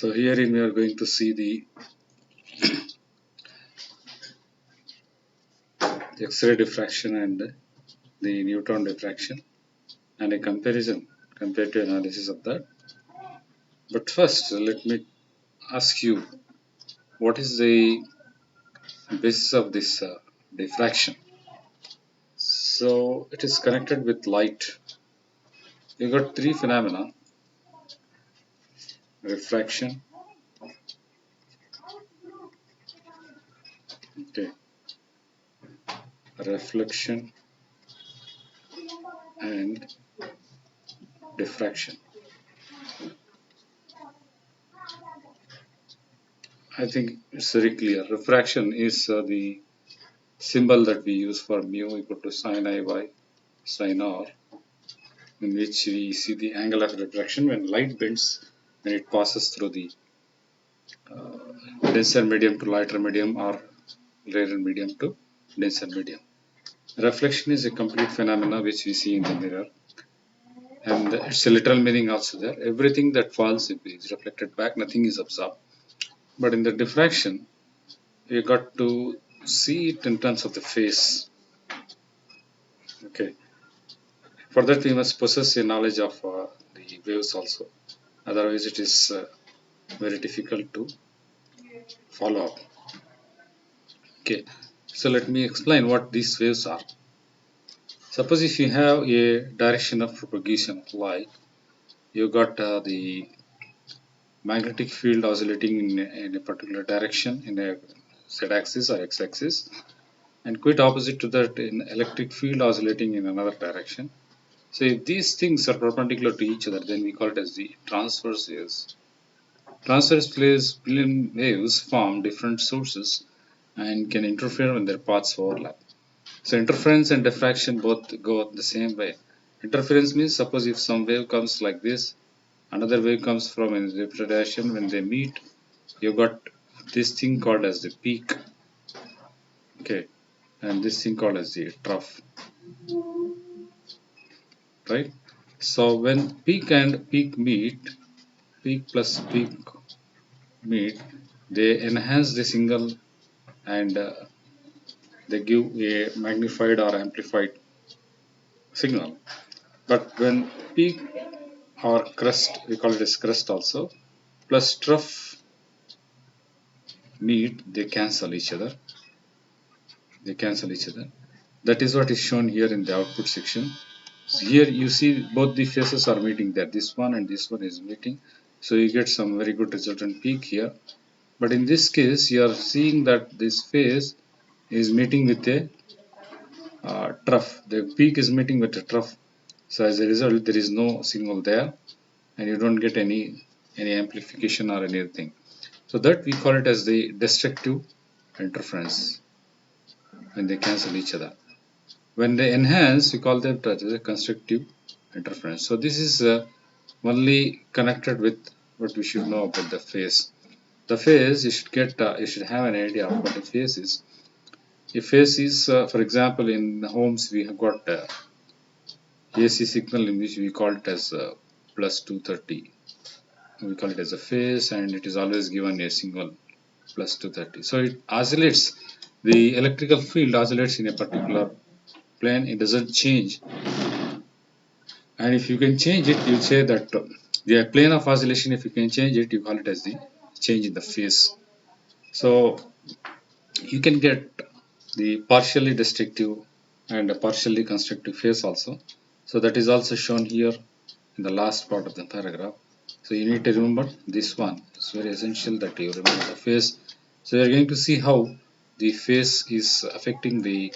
So herein we are going to see the X-ray diffraction and the neutron diffraction and a comparison, comparative analysis of that. But first, let me ask you, what is the basis of this diffraction? So it is connected with light. You got three phenomena: refraction, okay, reflection, and diffraction. I think it's very clear. Refraction is the symbol that we use for mu equal to sin I by sin r, in which we see the angle of refraction when light bends when it passes through the denser medium to lighter medium or rarer medium to denser medium. Reflection is a complete phenomena which we see in the mirror, and it's a literal meaning also there. Everything that falls is reflected back, nothing is absorbed. But in the diffraction, you got to see it in terms of the phase. Okay. For that, we must possess a knowledge of the waves also. Otherwise, it is very difficult to follow up. Okay. So let me explain what these waves are. Suppose if you have a direction of propagation of light, you got the magnetic field oscillating in a particular direction in a z-axis or x-axis, and quite opposite to that in electric field oscillating in another direction. So if these things are perpendicular to each other, then we call it as the transverse waves. Transverse plane waves form different sources and can interfere when their paths overlap. So interference and diffraction both go the same way. Interference means, suppose if some wave comes like this, another wave comes from a different direction. When they meet, you got this thing called as the peak, okay, and this thing called as the trough, right? So when peak and peak meet, peak plus peak meet, they enhance the signal and they give a magnified or amplified signal. But when peak or crest, we call it as crest also, plus trough meet, they cancel each other. They cancel each other. That is what is shown here in the output section. So here you see both the phases are meeting there. This one and this one is meeting. So you get some very good resultant peak here. But in this case, you are seeing that this phase is meeting with a trough. The peak is meeting with a trough. So as a result, there is no signal there, and you don't get any amplification or anything. So that we call it as the destructive interference when they cancel each other. When they enhance, we call them as a constructive interference. So this is only connected with what we should know about the phase. The phase, you should have an idea of what a phase is. A phase is, for example, in homes we have got AC signal in which we call it as plus 230. We call it as a phase, and it is always given a single plus 230. So it oscillates. The electrical field oscillates in a particular plane. It doesn't change. And if you can change it, you say that the plane of oscillation, if you can change it, you call it as the change in the phase. So you can get the partially destructive and a partially constructive phase also. So that is also shown here in the last part of the paragraph. So you need to remember this one. It's very essential that you remember the phase. So we are going to see how the phase is affecting the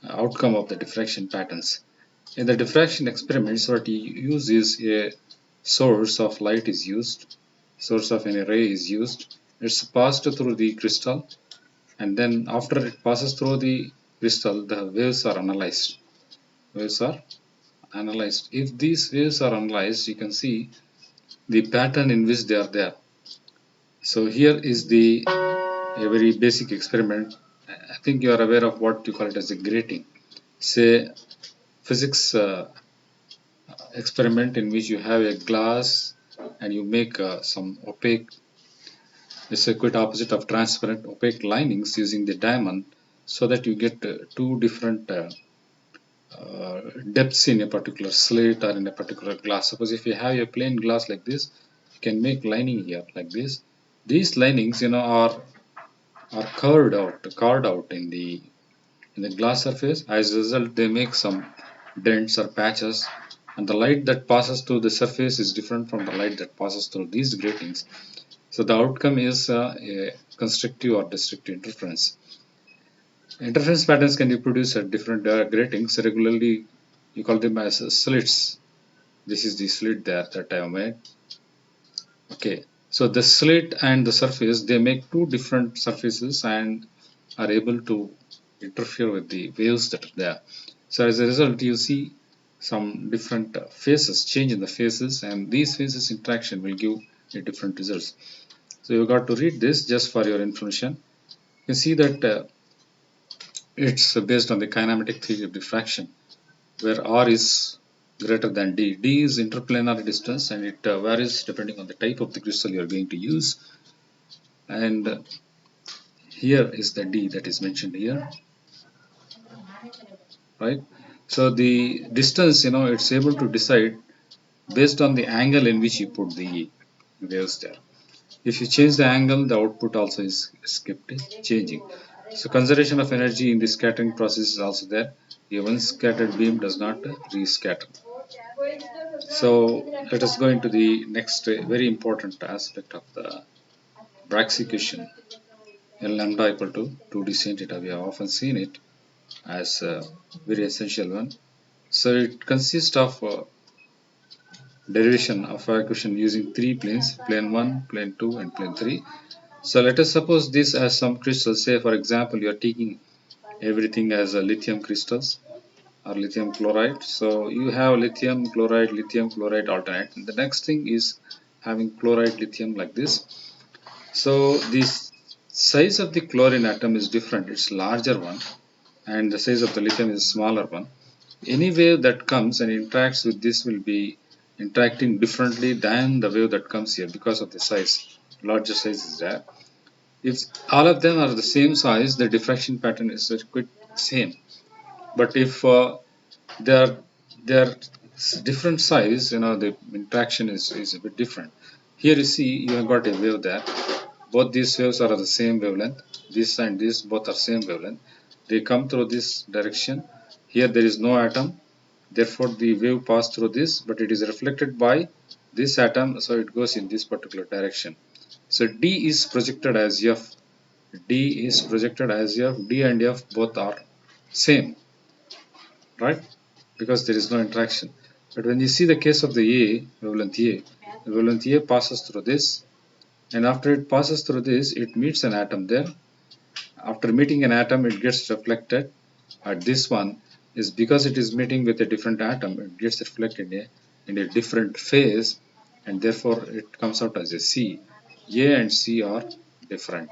outcome of the diffraction patterns. In the diffraction experiments, what you use is a source of light is used, source of any ray is used. It's passed through the crystal, and then after it passes through the crystal, the waves are analyzed. Waves are analyzed. If these waves are analyzed, you can see the pattern in which they are there. So here is a very basic experiment. I think you are aware of what you call it as a grating. Say physics experiment in which you have a glass and you make some opaque, it's a quite opposite of transparent opaque linings using the diamond, so that you get two different depths in a particular slate or in a particular glass. Suppose if you have a plain glass like this, you can make lining here like this. These linings, are carved out in the glass surface. As a result, they make some dents or patches, and the light that passes through the surface is different from the light that passes through these gratings. So the outcome is a constructive or destructive interference. Interference patterns can be produced at different gratings. Regularly, you call them as slits. This is the slit there that I have made. Okay, so the slit and the surface, they make two different surfaces and are able to interfere with the waves that are there. So as a result, you see some different phases, change in the phases, and these phases interaction will give a different results. So you got to read this just for your information. You can see that it's based on the kinematic theory of diffraction, where R is greater than D. D is interplanar distance, and it varies depending on the type of the crystal you are going to use. And here is the D that is mentioned here, right? So the distance, it's able to decide based on the angle in which you put the waves there. If you change the angle, the output also is kept changing. So conservation of energy in the scattering process is also there. A one scattered beam does not rescatter. So let us go into the next very important aspect of the Bragg equation. L lambda equal to 2d sin theta. We have often seen it as a very essential one. So it consists of derivation of our equation using three planes, plane 1, plane 2 and plane 3. So let us suppose this as some crystals. Say for example you are taking everything as a lithium crystals or lithium chloride. So you have lithium chloride alternate. And the next thing is having chloride lithium like this. So the size of the chlorine atom is different. It's larger one, and the size of the lithium is smaller one. Any wave that comes and interacts with this will be interacting differently than the wave that comes here because of the size. Larger size is there. If all of them are the same size, the diffraction pattern is quite same. But if they are different size, the interaction is a bit different. Here you see you have got a wave there. Both these waves are of the same wavelength. This and this both are same wavelength. They come through this direction. Here there is no atom. Therefore the wave passes through this, but it is reflected by this atom, so it goes in this particular direction. So D is projected as F. D is projected as F. D and F both are same, right? Because there is no interaction. But when you see the case of the the wavelength A passes through this, and after it passes through this, it meets an atom there. After meeting an atom, it gets reflected at this one is because it is meeting with a different atom, it gets reflected in a different phase, and therefore it comes out as a C. A and C are different.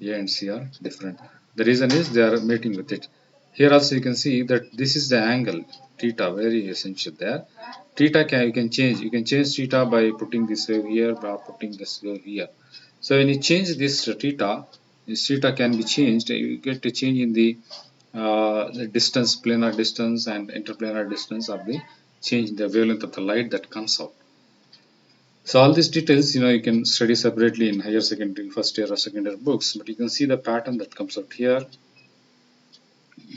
A and C are different. The reason is they are meeting with it. Here also you can see that this is the angle theta, very essential there. Theta you can change. You can change theta by putting this wave here, by putting this wave here. So when you change this theta, this theta can be changed. You get a change in the distance, planar distance and interplanar distance of the change in the wavelength of the light that comes out. So all these details, you can study separately in higher secondary, first year or second year books. But you can see the pattern that comes out here.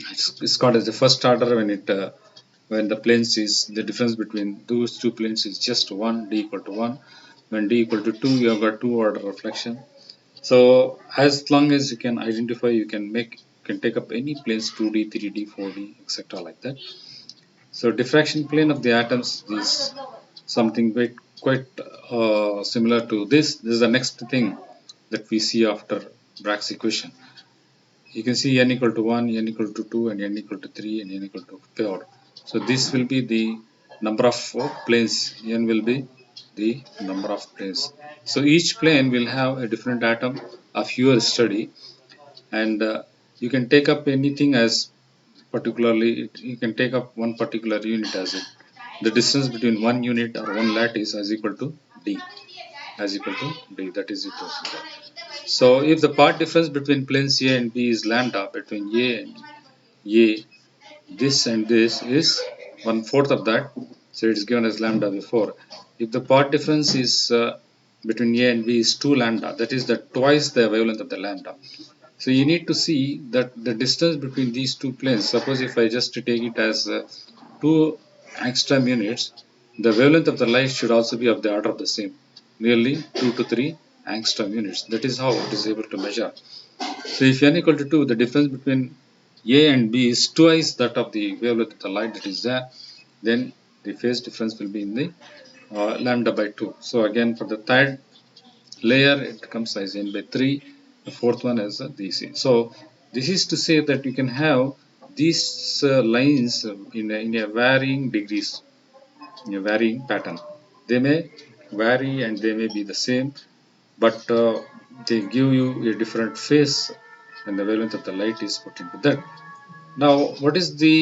It's called as the first order when the planes is the difference between those two planes is just 1, d equal to 1. When d equal to 2, you have got 2 order reflection. So as long as you can identify, you can take up any planes 2D, 3D, 4D, etc. like that. So diffraction plane of the atoms is something quite similar to this. This is the next thing that we see after Bragg's equation. You can see n equal to 1, n equal to 2, and n equal to 3, and n equal to 4. So this will be the number of planes. N will be the number of planes. So each plane will have a different atom of your study, and you can take up anything as particularly. You can take up one particular unit as it. the distance between one unit or one lattice is equal to d, that is equal to that. So if the path difference between planes A and B is lambda, between A and A, this and this is 1/4 of that, so it is given as lambda before. If the path difference is between A and B is 2 lambda, that is the twice the wavelength of the lambda. So you need to see that the distance between these two planes, suppose if I just take it as 2 angstrom units, the wavelength of the light should also be of the order of the same, nearly 2 to 3 angstrom units. That is how it is able to measure. So if n equal to 2, the difference between A and B is twice that of the wavelength of the light that is there, then the phase difference will be in the lambda by 2. So again for the third layer it comes as n by 3, the fourth one as DC. So this is to say that you can have these lines in a varying degrees, in a varying pattern. They may vary and they may be the same, but they give you a different phase when the wavelength of the light is put into that. Now what is the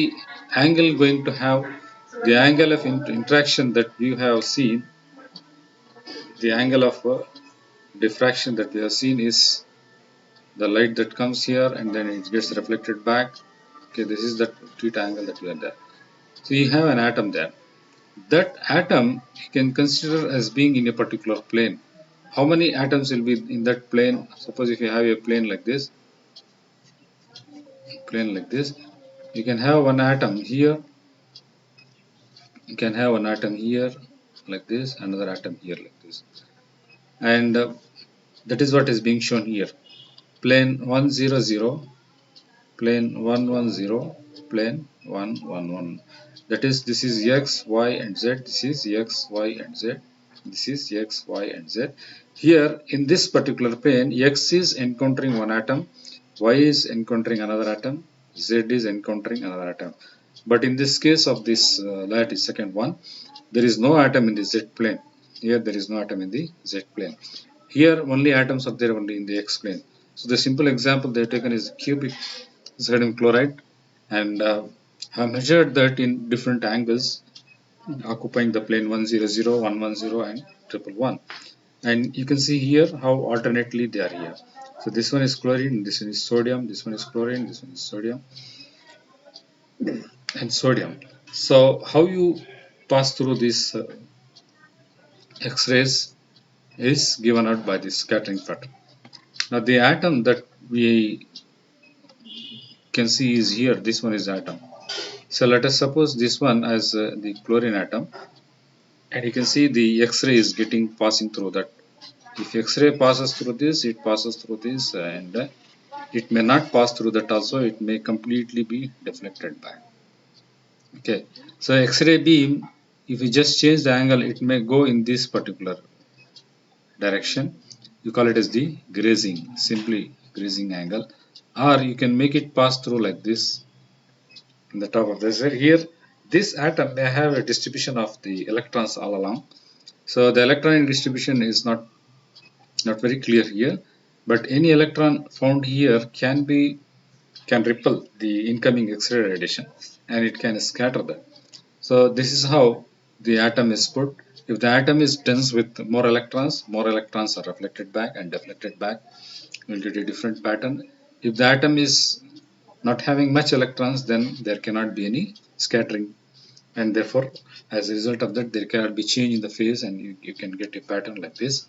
angle going to have? The angle of interaction that you have seen, the angle of diffraction that we have seen is the light that comes here and then it gets reflected back. Okay, this is the theta angle that we are there. So you have an atom there. That atom you can consider as being in a particular plane. How many atoms will be in that plane? Suppose if you have a plane like this, you can have one atom here, you can have an atom here like this, another atom here like this, and that is what is being shown here. Plane 100, plane 110, plane 111. That is, this is x, y, and z. This is x, y, and z. This is x, y, and z. Here in this particular plane, x is encountering one atom, y is encountering another atom, z is encountering another atom. But in this case of this lattice second one, there is no atom in the z plane. Here there is no atom in the z plane. Here only atoms are there only in the x plane. So the simple example they have taken is cubic sodium chloride, and have measured that in different angles occupying the plane 100, 110, and 111. And you can see here how alternately they are here. So this one is chlorine, this one is sodium, this one is chlorine, this one is sodium, and sodium. So how you pass through these X-rays is given out by this scattering pattern. Now the atom that we can see is here, this one is atom. So let us suppose this one as the chlorine atom, and you can see the X-ray is passing through that. If X-ray passes through this, it passes through this, and it may not pass through that also, it may completely be deflected back. Okay, so X-ray beam, if you just change the angle, it may go in this particular direction. You call it as the grazing, simply grazing angle, or you can make it pass through like this in the top of this. Here this atom may have a distribution of the electrons all along. So the electron distribution is not very clear here, but any electron found here can repel the incoming X-ray radiation and it can scatter them. So this is how the atom is put. If the atom is dense with more electrons are reflected back and deflected back. You will get a different pattern. If the atom is not having much electrons, then there cannot be any scattering, and therefore as a result of that there cannot be change in the phase, and you can get a pattern like this.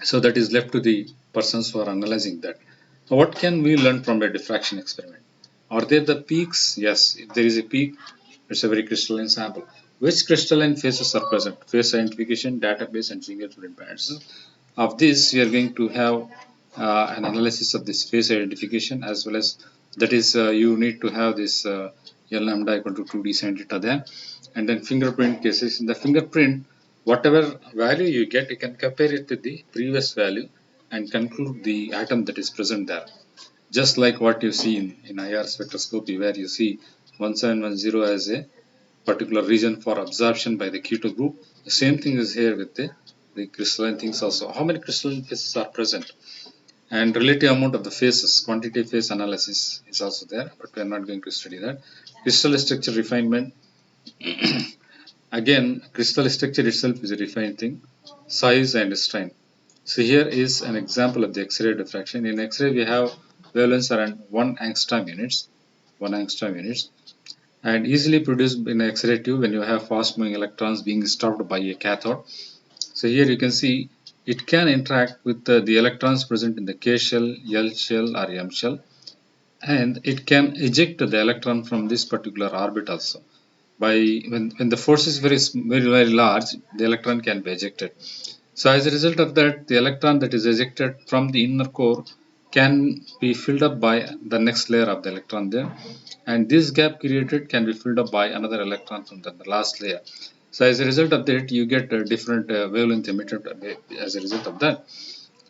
So that is left to the persons who are analyzing that. Now, what can we learn from a diffraction experiment? Are there the peaks? Yes, if there is a peak, it's a very crystalline sample. Which crystalline phases are present? Phase identification, database, and fingerprint patterns. Of this, we are going to have an analysis of this phase identification, as well as that is you need to have this L lambda equal to 2d sin theta there, and then fingerprint cases. In the fingerprint, whatever value you get, you can compare it with the previous value and conclude the atom that is present there. Just like what you see in IR spectroscopy, where you see 1710 as a particular region for absorption by the keto group. The same thing is here with the crystalline things also. How many crystalline phases are present? And relative amount of the phases, quantitative phase analysis is also there, but we are not going to study that. Crystal structure refinement, Again, crystal structure itself is a defined thing, size and strain. So here is an example of the X-ray diffraction. In X-ray, we have wavelengths around 1 angstrom units, 1 angstrom units, and easily produced in X-ray tube when you have fast-moving electrons being stopped by a cathode. So here you can see it can interact with the electrons present in the K shell, L shell, or M shell, and it can eject the electron from this particular orbit also. By when the force is very large, the electron can be ejected. So as a result of that, the electron that is ejected from the inner core can be filled up by the next layer of the electron there, and this gap created can be filled up by another electron from the last layer. So as a result of that, you get a different wavelength emitted as a result of that,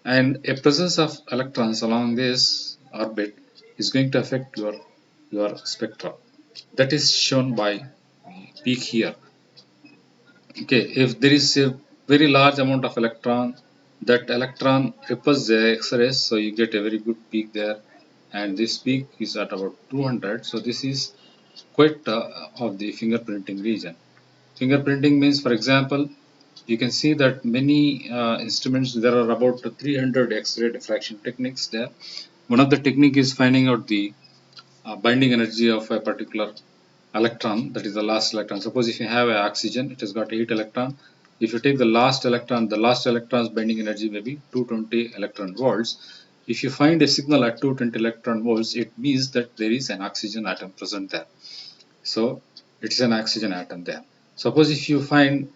and a presence of electrons along this orbit is going to affect your spectra. That is shown by peak here. Okay, if there is a very large amount of electron, that electron repels the X-rays, so you get a very good peak there, and this peak is at about 200. So this is quite of the fingerprinting region. Fingerprinting means, for example, you can see that many instruments, there are about 300 X-ray diffraction techniques there. One of the technique is finding out the binding energy of a particular electron, that is the last electron. Suppose if you have a oxygen, it has got 8 electron. If you take the last electron's binding energy may be 220 electron volts. If you find a signal at 220 electron volts, it means that there is an oxygen atom present there. So it is an oxygen atom there. Suppose if you find,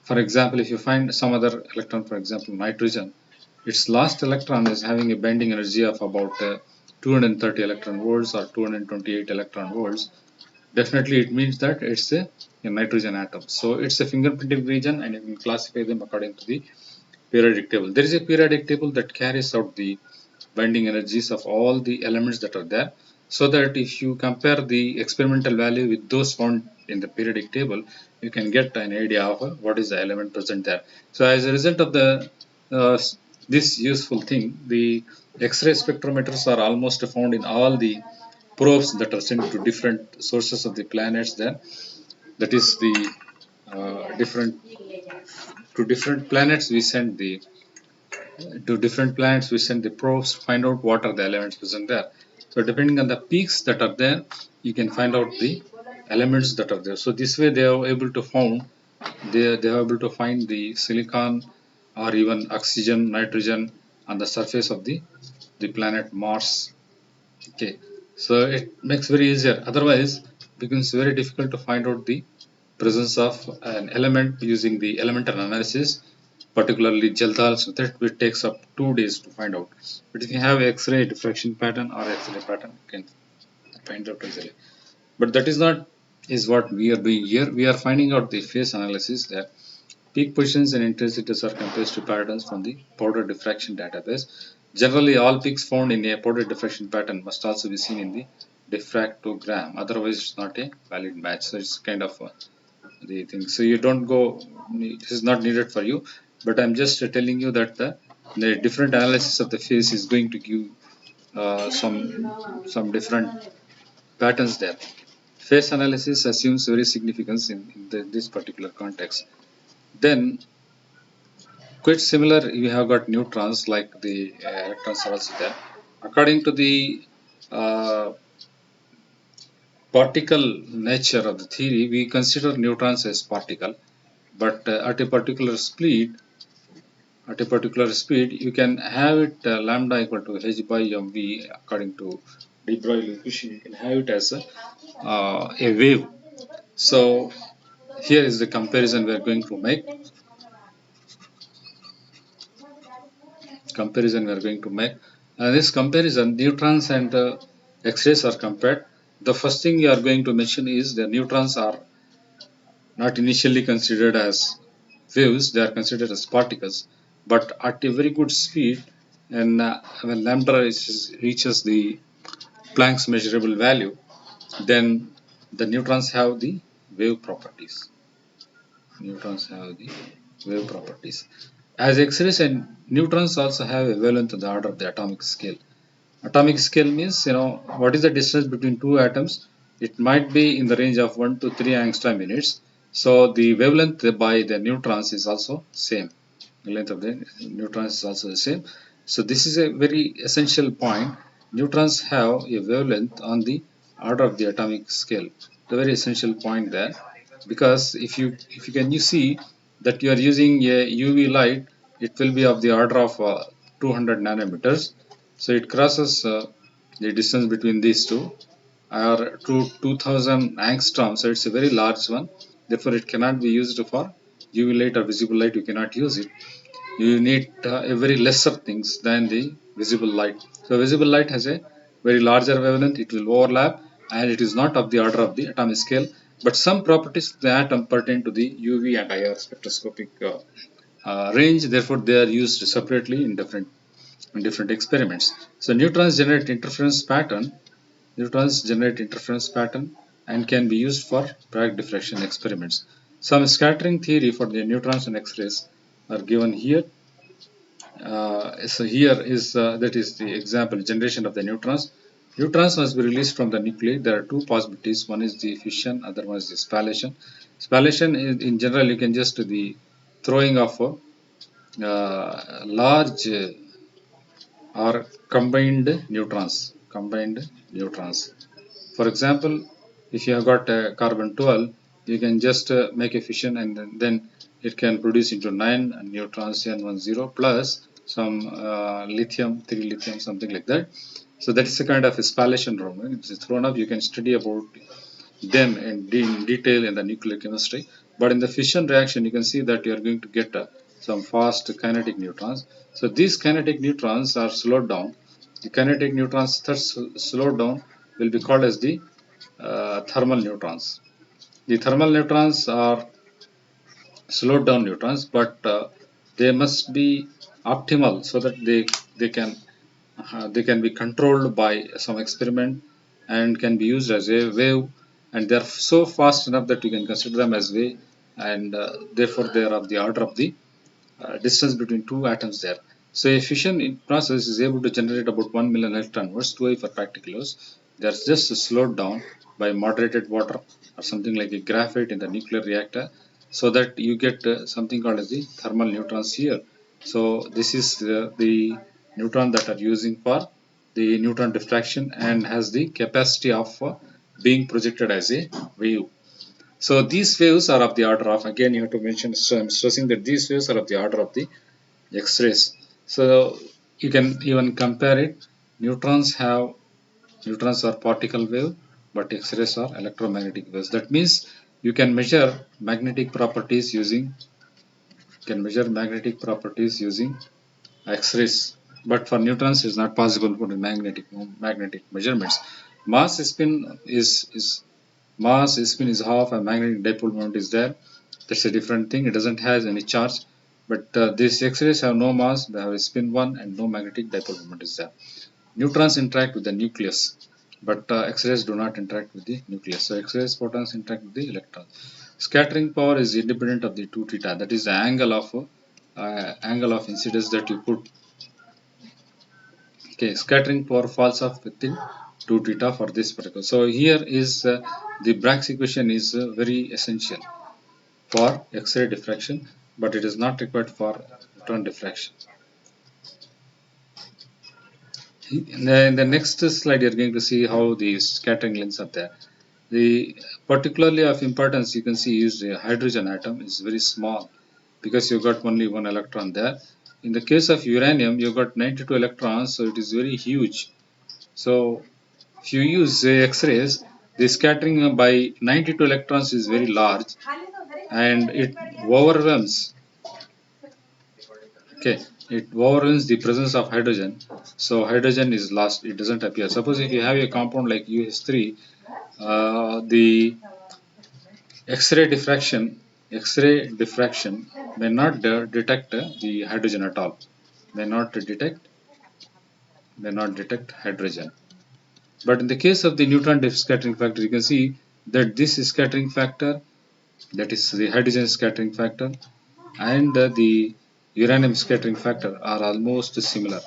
for example, if you find some other electron, for example nitrogen, its last electron is having a binding energy of about 230 electron volts or 228 electron volts. Definitely it means that it's a nitrogen atom. So it's a fingerprinting region, and you can classify them according to the periodic table. There is a periodic table that carries out the binding energies of all the elements that are there, so that if you compare the experimental value with those found in the periodic table, you can get an idea of what is the element present there. So as a result of the uh, this useful thing, the X-ray spectrometers are almost found in all the probes that are sent to different sources of the planets there. That is the different to different planets we send the probes to find out what are the elements present there. So depending on the peaks that are there, you can find out the elements that are there. So this way they are able to they are able to find the silicon or even oxygen, nitrogen on the surface of the planet Mars. Okay, so it makes very easier. Otherwise, it becomes very difficult to find out the presence of an element using the elemental analysis, particularly Geldar's method, which takes up 2 days to find out. But if you have X-ray diffraction pattern or X-ray pattern, you can find out easily. But that is not is what we are doing here. We are finding out the phase analysis that peak positions and intensities are compressed to patterns from the powder diffraction database. Generally, all peaks found in a powder diffraction pattern must also be seen in the diffractogram. Otherwise, it's not a valid match. So it's kind of the thing. So you don't go. This is not needed for you. But I'm just telling you that the different analysis of the phase is going to give some different patterns there. Phase analysis assumes very significance in this particular context. Then quite similar, you have got neutrons like the electrons are also there. According to the uh, particle nature of the theory, we consider neutrons as particle, but at a particular speed you can have it lambda equal to h by mv. According to de Broglie equation, you can have it as a wave. So here is the comparison we are going to make. This comparison, neutrons and X-rays are compared. The first thing you are going to mention is the neutrons are not initially considered as waves; they are considered as particles. But at a very good speed, and when lambda reaches the Planck's measurable value, then the neutrons have the wave properties. As X-rays and neutrons also have a wavelength on the order of the atomic scale. Atomic scale means, what is the distance between two atoms. it might be in the range of 1 to 3 angstrom units. So the wavelength by the neutrons is also same. The length of the neutrons is also the same. So this is a very essential point. Neutrons have a wavelength on the order of the atomic scale. The very essential point there, because if you can you see that you are using a UV light, it will be of the order of 200 nanometers. So it crosses the distance between these two are to 2000 angstrom, so it's a very large one. Therefore, it cannot be used for UV light or visible light. You cannot use it. You need a very lesser things than the visible light. So, visible light has a very larger wavelength. It will overlap, and it is not of the order of the atomic scale. But some properties of the atom pertain to the UV and IR spectroscopic range. Therefore, they are used separately in different experiments. So, neutrons generate interference pattern and can be used for Bragg diffraction experiments. Some scattering theory for the neutrons and X-rays are given here. So here is that is the example generation of the neutrons. Neutrons must be released from the nuclei. There are two possibilities. One is the fission, other one is the spallation. Spallation is, in general, you can just do the throwing of large or combined neutrons. Combined neutrons. For example, if you have got carbon 12, you can just make a fission, and then it can produce into 9 neutrons N10 plus some lithium, 3 lithium, something like that. So that is a kind of a spallation room. It's thrown up. You can study about them in detail in the nuclear chemistry. But in the fission reaction, you can see that you are going to get some fast kinetic neutrons. So these kinetic neutrons are slowed down. The kinetic neutrons that slowed down will be called as the thermal neutrons. The thermal neutrons are slowed down neutrons, but they must be optimal so that they can be controlled by some experiment and can be used as a wave, and they are so fast enough that you can consider them as wave, and therefore they are of the order of the distance between two atoms there. So a fission process is able to generate about 1 million electron volts, 2 per particulars. They are just slowed down by moderated water or something like a graphite in the nuclear reactor, so that you get something called as the thermal neutrons here. So this is the neutron that are using for the neutron diffraction and has the capacity of being projected as a wave. So these waves are of the order of, again you have to mention, so I'm stressing that these waves are of the order of the X-rays. So you can even compare it. Neutrons are particle wave, but X-rays are electromagnetic waves. That means you can measure magnetic properties using X-rays. But for neutrons, it's not possible for the magnetic measurements. Mass spin is Mass spin is half, and magnetic dipole moment is there. That's a different thing. It doesn't have any charge. But these X-rays have no mass, they have a spin 1 and no magnetic dipole moment is there. Neutrons interact with the nucleus, but X-rays do not interact with the nucleus. So X-rays photons interact with the electrons. Scattering power is independent of the 2 theta. That is the angle of incidence that you put. Okay, scattering power falls off within 2 theta for this particular. So here is the Bragg's equation is very essential for X-ray diffraction, but it is not required for neutron diffraction. In the next slide, you are going to see how the scattering lengths are there. The particularly of importance, you can see is the hydrogen atom is very small because you got only one electron there. In the case of uranium, you got 92 electrons, so it is very huge. So if you use X-rays, the scattering by 92 electrons is very large, and it overwhelms. Okay, it overwhelms the presence of hydrogen. So hydrogen is lost; it doesn't appear. Suppose if you have a compound like UH3, the X-ray diffraction may not detect the hydrogen at all. May not detect hydrogen. But in the case of the neutron scattering factor, you can see that this scattering factor, that is the hydrogen scattering factor, and the uranium scattering factor are almost similar.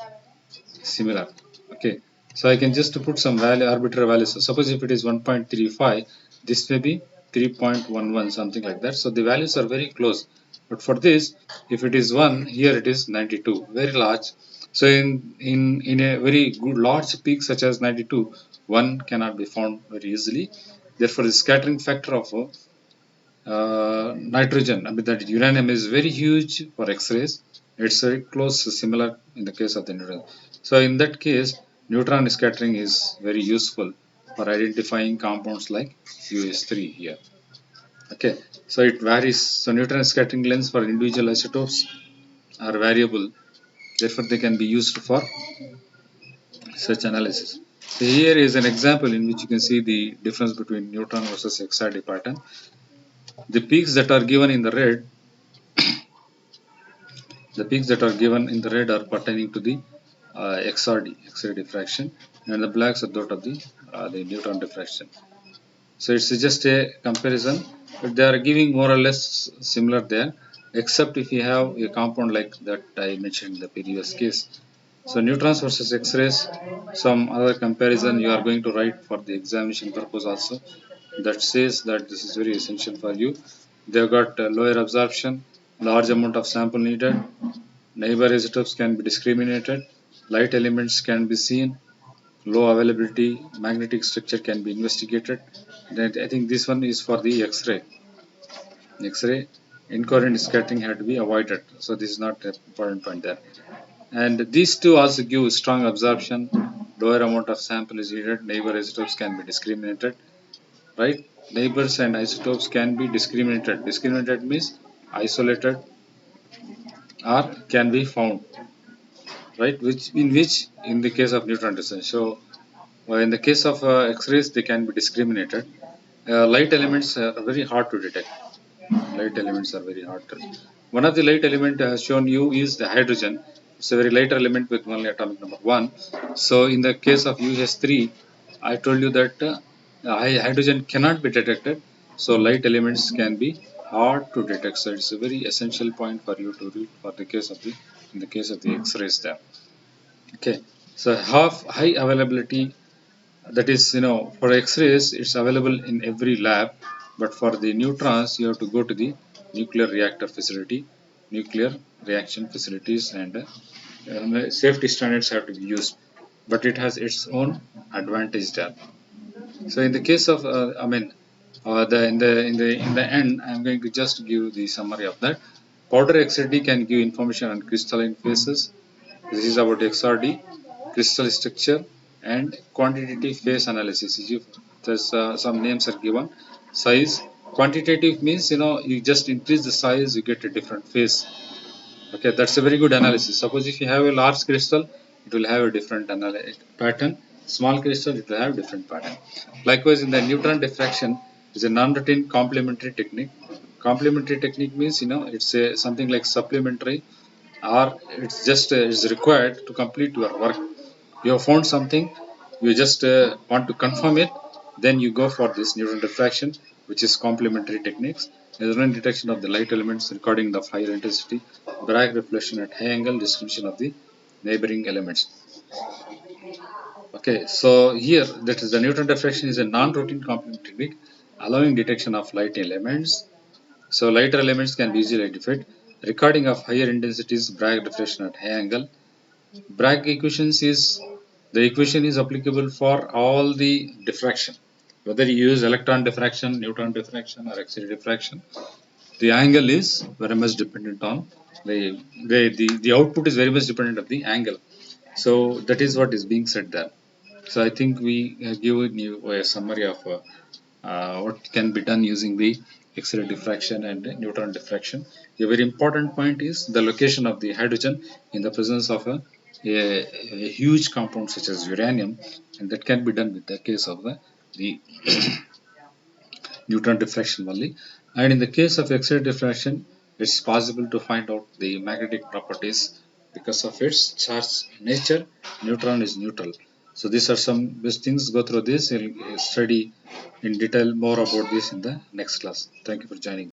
Okay, So I can just put some value, arbitrary value. So suppose if it is 1.35, this may be 3.11, something like that. So the values are very close. But for this, if it is 1, here it is 92, very large. So in a very good large peak such as 92, 1 cannot be found very easily. Therefore, the scattering factor of nitrogen, I mean that uranium is very huge for X-rays. It's very close, similar in the case of the neutron. So in that case, neutron scattering is very useful for identifying compounds like US3 here. Okay, so it varies. So neutron scattering lengths for individual isotopes are variable. Therefore, they can be used for such analysis. So here is an example in which you can see the difference between neutron versus XRD pattern. The peaks that are given in the red The peaks that are given in the red are pertaining to the XRD, X-ray diffraction, and the blacks are those of the neutron diffraction. So it's just a comparison, but they are giving more or less similar there, except if you have a compound like that I mentioned in the previous case. So neutrons versus X-rays, some other comparison you are going to write for the examination purpose also. That says that this is very essential for you. They've got lower absorption, large amount of sample needed, neighbor isotopes can be discriminated, light elements can be seen, low availability, magnetic structure can be investigated. Then I think this one is for the X-ray. X-ray incoherent scattering had to be avoided. So this is not an important point there. And these two also give strong absorption, lower amount of sample is needed, neighbor isotopes can be discriminated, right? Neighbors and isotopes can be discriminated. Discriminated means isolated or can be found, right? Which in the case of neutron diffraction. So in the case of X-rays, they can be discriminated. Light elements are very hard to detect. Light elements are very hard to. One of the light element has shown you is the hydrogen. It's a very light element with only atomic number 1. So in the case of US3, I told you that hydrogen cannot be detected. So light elements can be hard to detect. So it's a very essential point for you to read for the case of the in the case of the X-rays there. Okay, so have high availability, that is, for X-rays it's available in every lab, but for the neutrons you have to go to the nuclear reactor facility, nuclear reaction facilities, and safety standards have to be used, but it has its own advantage there. So in the case of in the end I'm going to just give the summary of that. Powder XRD can give information on crystalline phases. This is about XRD, crystal structure, and quantitative phase analysis. If there's some names are given, size. Quantitative means you just increase the size, you get a different phase. Okay, that's a very good analysis. Suppose if you have a large crystal, it will have a different pattern. Small crystal, it will have a different pattern. Likewise, in the neutron diffraction, is a non-routine complementary technique. Complementary technique means it's something like supplementary, or it's just is required to complete your work. You have found something, you just want to confirm it, then you go for this neutron diffraction, which is complementary techniques. Measurement detection of the light elements, recording of higher intensity, Bragg reflection at high angle, distribution of the neighboring elements. Okay, so here that is the neutron diffraction is a non-routine complementary technique allowing detection of light elements. So lighter elements can be easily identified. Recording of higher intensities, Bragg reflection at high angle. Bragg equations is the equation is applicable for all the diffraction, whether you use electron diffraction, neutron diffraction, or X-ray diffraction. The angle is very much dependent on the output is very much dependent on the angle. So that is what is being said there. So I think we give you a summary of what can be done using the X-ray diffraction and neutron diffraction. A very important point is the location of the hydrogen in the presence of a huge compound such as uranium, and that can be done with the case of the neutron diffraction only. And in the case of X-ray diffraction, it's possible to find out the magnetic properties because of its charge nature. Neutron is neutral. So these are some best things. Go through this. You'll study in detail more about this in the next class. Thank you for joining.